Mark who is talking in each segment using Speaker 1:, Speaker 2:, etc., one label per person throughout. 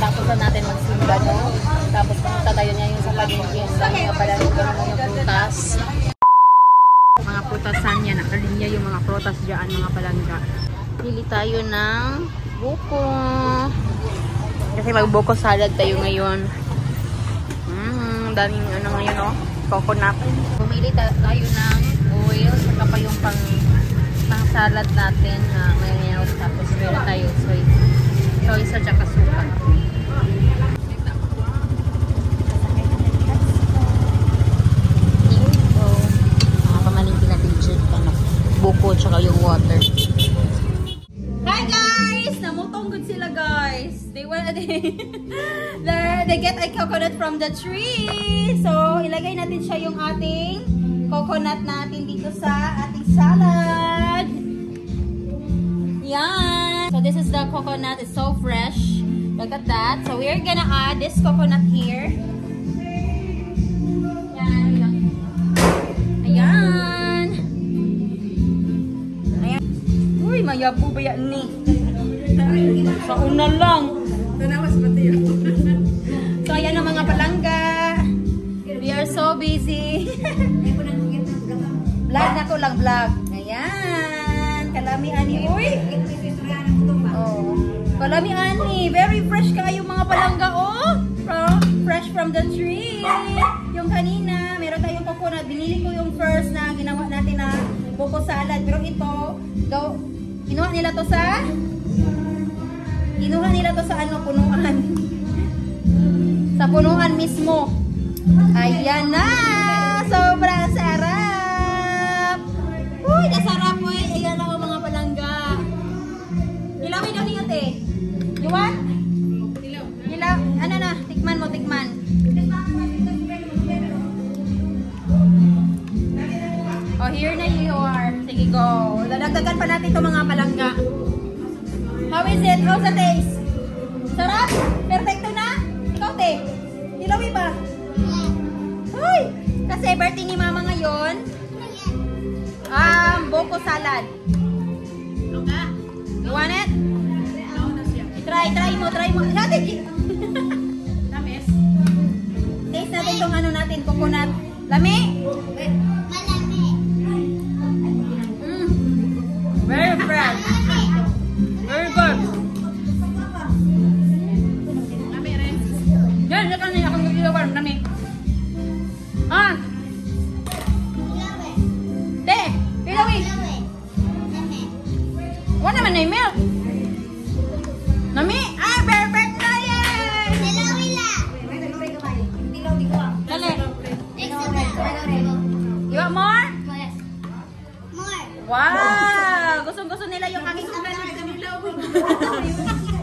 Speaker 1: Tapos na natin magsimba, no? Tapos pumunta tayo niya yung sa palengke. Ang dami nga pala yung prutas. Mga prutasan yan. Nakalinya yung mga prutas dyan, mga palangga. Pili tayo ng buko. Kasi magbuko salad tayo ngayon. Daming ano ngayon, no? Coconut. Pumili tayo ng oil. Saka pa yung pang salad natin na mayonnaise. Tapos meron tayo soy sauce at suka. Mga pamalingki natin dyan. Buko tsaka yung water. Hi guys! Namutong good sila guys. They get a coconut from the tree. So, ilagay natin siya yung ating coconut natin dito sa ating salad. Yan. So, this is the coconut. It's so fresh. Look at that. So, we're gonna add this coconut here. Yan. Ayan. Ayan. Uy, mayabu ba yan ni? Sa una lang. So, ayan ang mga palangga. We are so busy. Vlog na ko lang, vlog. Ayan. Kalami ani. Uy. Oh. Kalami ani. Very fresh kayo mga palangga, oh. Fresh from the tree. Yung kanina, meron tayong coconut. Binili ko yung first na ginawa natin na buko salad. Pero ito, kinuha nila to sa ano, punuan. Sa punuan mismo. Ayan na! Sobrang sarap! Uy, nasarap po eh. Ayan ako mga palangga. Ilawin daw niyo, te. You want? Ilaw. Ano na? Tikman mo, tikman. Oh, here na you are. Sige, go. Dadagdagan pa natin itong mga palangga. How is it? How's the taste? Sarap? Perfecto na? Ikaw, te? Ilawi ba? Uy! Kasi birthday ni mama ngayon. Buko salad. You want it? Try mo. Natin! Lamis? Taste natin itong ano natin, coconut. Lami? Malami. Very fresh. Very good. Lami rin. Yan, kan niya akong gagawin. Lami. Te, pilawi. Wala naman na yung milk. Nami, perfect na yan. Pilawi la. Dali. You want more? Yes. More. Wow! Gusto nila yung aking suka.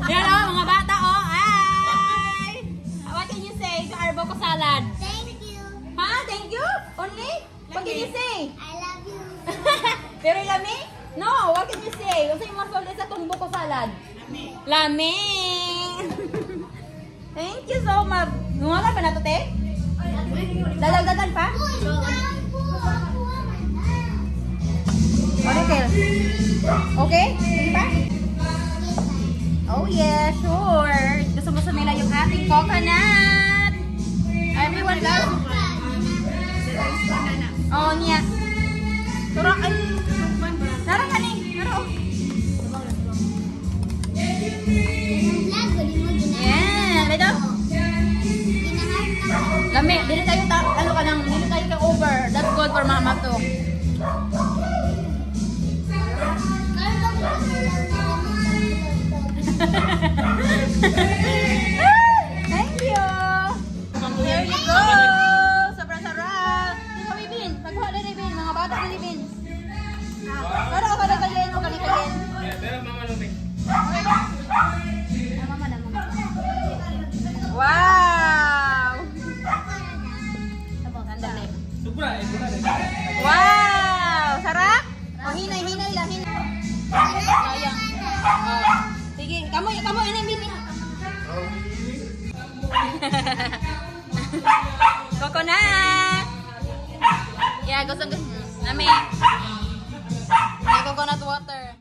Speaker 1: Yan o, mga bata o. Hi! What can you say to our buko salad?
Speaker 2: Thank you.
Speaker 1: Ha? Thank you? Only? What can you say?
Speaker 2: I love you.
Speaker 1: Pero lami? No, what can you say? Kasi yung masolid sa itong buko salad. Lami! Thank you so much. Nungalan pa na ito, te? Dadagdagan pa? Okay? Sige pa? Oh yeah, sure. Gusto nila yung ating coconut. Everyone loves it. Oh, niya. Turang, ay. Narang ka ni. Narang. Yeah, lito. Lami, dili tayo ka over. That's good for mama too. Thank you. Here you go. Sobrang sarap. Dito kami bin. Pagkuha na bin. Mga bata na ni bin. Pero ako na kayo o kanikayin. Pero mama lumik. Mama na mama. Wow. Sandali. Wow. Sarap. Oh, hinay lang. Sayang. Oh. Sige, kamu ini bin. Coconut. Ya, gosong. Nami. Coconut water.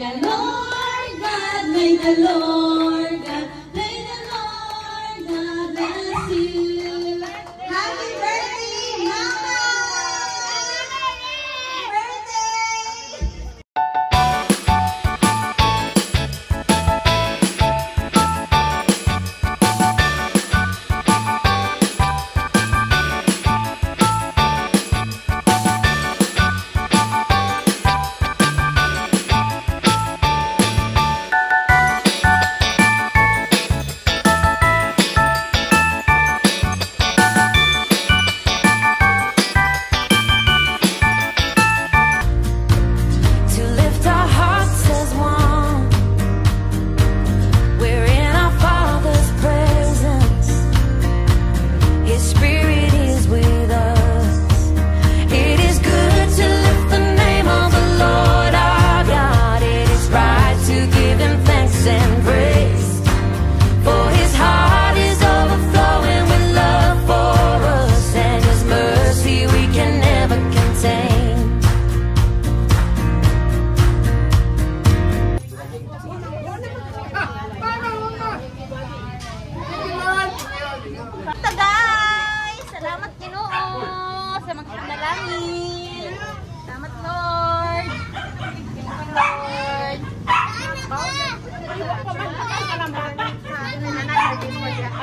Speaker 1: the Lord God, may the Lord God, may the Lord God bless you. Happy birthday, Mama! Happy birthday!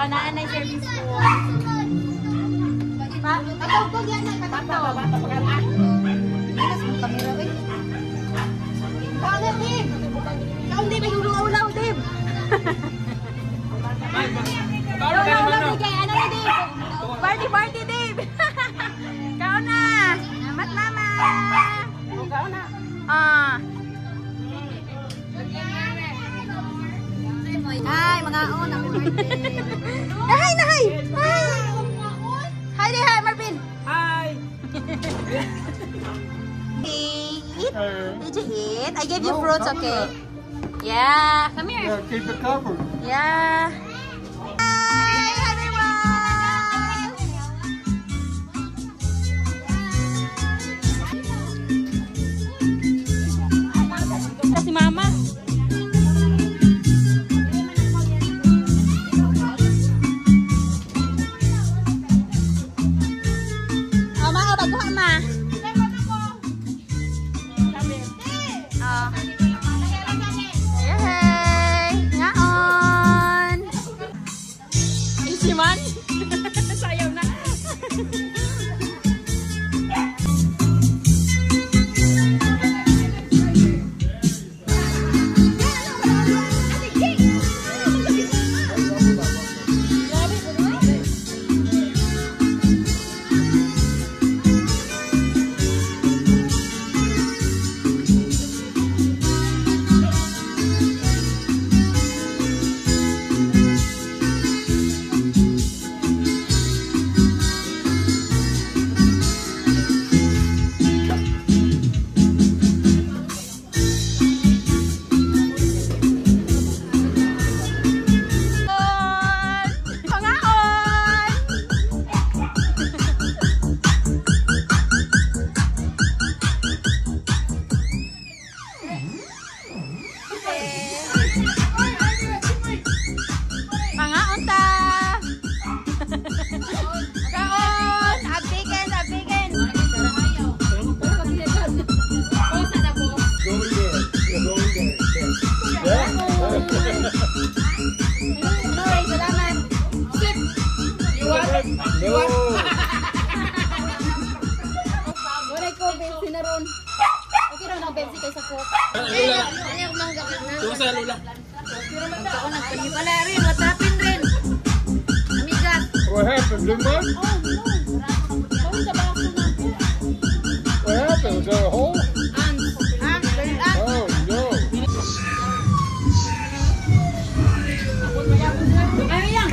Speaker 1: Naanay service po. Patawag yan na patawag. Inas mo kamera eh. Kaon Dib. Kaon Dib ulaw Dib. Ulaw kay ano ni Dib. Party Dib. Kaon na. Amat mama. Kaon na. Hi, mga on, happy birthday. Hi, hi. Hi, hi, Marvin. Hi. Eat. Did you eat? I gave you fruits, okay? Yeah, come here.
Speaker 2: Yeah, keep it covered.
Speaker 1: Yeah. Hi, everyone. Si Mama. Sayaw na. Wala ko bensin na ron. Okay ra na bensin kay sa cook.
Speaker 2: Lula.
Speaker 1: Ayaw mangga ka na.
Speaker 2: Tusa Lula.
Speaker 1: Ako nagpanipala rin, what happened rin? Amigas.
Speaker 2: What happened, Limon?
Speaker 1: Oh, no. Bawin sa bako na.
Speaker 2: What happened? Was there a hole? Oh, no.
Speaker 1: Ay, yan.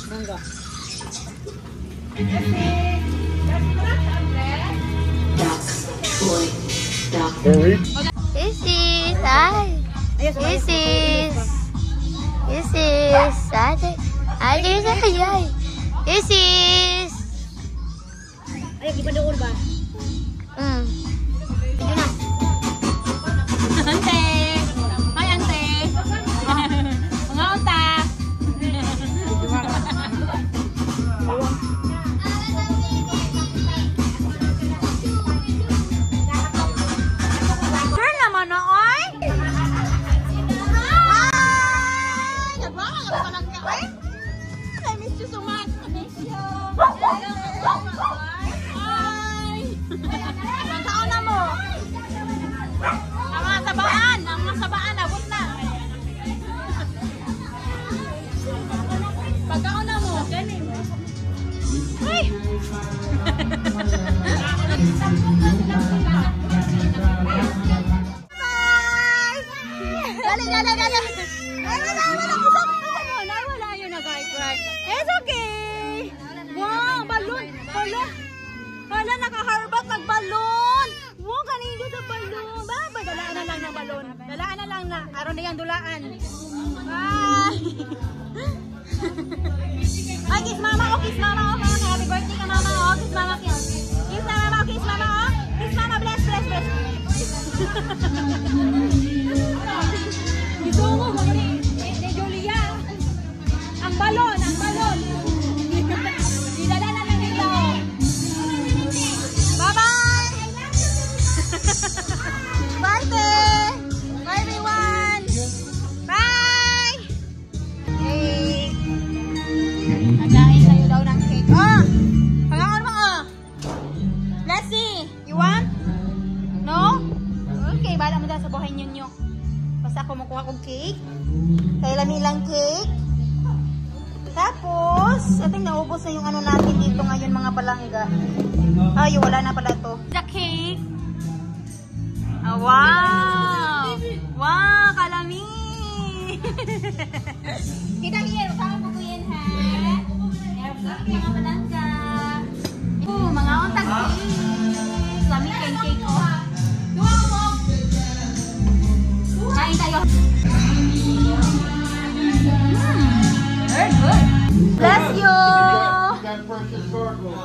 Speaker 1: Mangga.
Speaker 3: This is I. This is I. Isis.
Speaker 1: Ay, di ba doon ba?
Speaker 3: Ito na.
Speaker 1: Ante! Hi, ante! Mga unta! Sure naman na, oy! Hi! Nagwala ka ba lang ka, oy? I miss you so much. I miss you. Hi! Magkaon na mo. Ang mga sabaan, abot na. Pagkaon na mo. Ay! Bye! Dali! Ay, wala yun na, guys. It's okay. Wow, balon. Hala, naka-harbak mag-balon. Wow, kanino sa balon. Baba, dalaan na lang ng balon. Dalaan na lang na. Aron na yung dulaan. Bye. Ay, kiss mama. Kiss mama. Happy birthday ka, mama. Kiss mama. Kiss mama. Kiss mama. Kiss mama. Bless. Gusto mo, ni Julia. Ang balon. Didala na lang nila. Bye-bye! Birthday! Bye, everyone! Bye! Hey! Naglain sa'yo daw ng cake. Oh! Pangaon mo, oh! Let's see! You want? No? Okay, bahala mo dahil sa buhay ninyo. Basta ako makuha kong cake. Kailan nilang cake. Tapos, I think naubos na yung ano natin dito ngayon, mga palangga. Ay, wala na pala to. The cake. Oh, wow! Wow, kalami! Kita here, sama po ko yan, ha? Airplane, mga palangga. Mga untag cake. Lami cake, oh. Kain tayo. Very good. Bless you.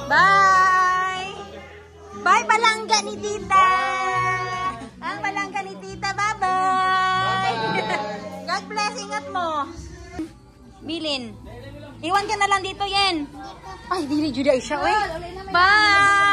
Speaker 1: Bye. Bye, palangga ni tita. Ang palangga ni tita, bye-bye. God bless, ingat mo. Bilin. Iwan ka na lang dito, Yen. Ay, dili juda siya, oy. Bye.